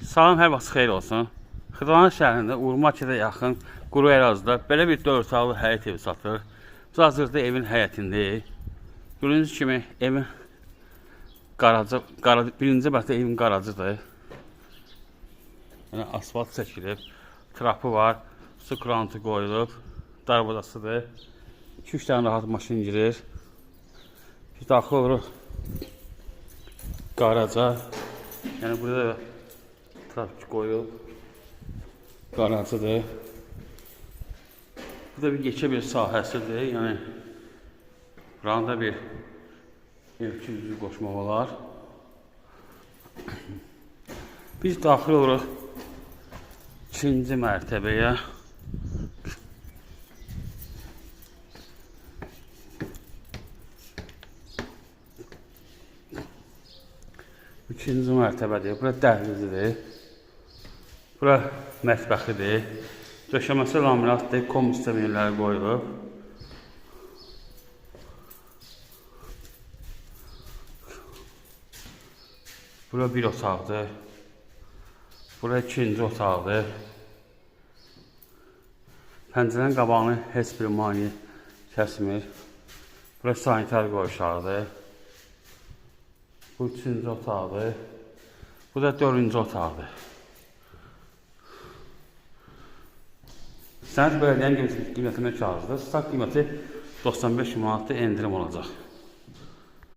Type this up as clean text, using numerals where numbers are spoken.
Salam, hər vaxt xeyir olsun. Xırdalan şəhərində Urmakiyə yaxın quru ərazidə belə bir 4 otaqlı həyət evi satılır. Biz hazırda evin həyətindəyik. Gördüyünüz kimi evin qaracı, birinci bəlkə evin qaracıdır. Yəni asfalt çəkilib, trapı var, su krantı qoyulub, darvazasıdır. 2-3 dənə rahat maşın girir. Biz daxil oluruq qaraca. Yəni burada trafik qoyulub, qaracıdır. Bu da bir geçə bir sahəsidir. Yəni buranda bir ev-küzü qoşmaq olar. Biz daxil oluruq 2-ci mərtəbəyə. İkinci mərtəbədir. Bura dəhlizidir. Bura mətbəxidir. Döşəməsi laminatdır. Kom sistemləri qoyulub. Bura bir otaqdır. Bura ikinci otaqdır. Pəncərənin qabağını heç bir mani kəsmir. Bura sanitar qoyuşlardır. Bu üçüncü otaqdır. Bu da dördüncü otaqdır. Sənət belediyyənin qiymətinə kağızdır. Stat qiyməti 95 manatda endirim olacaq.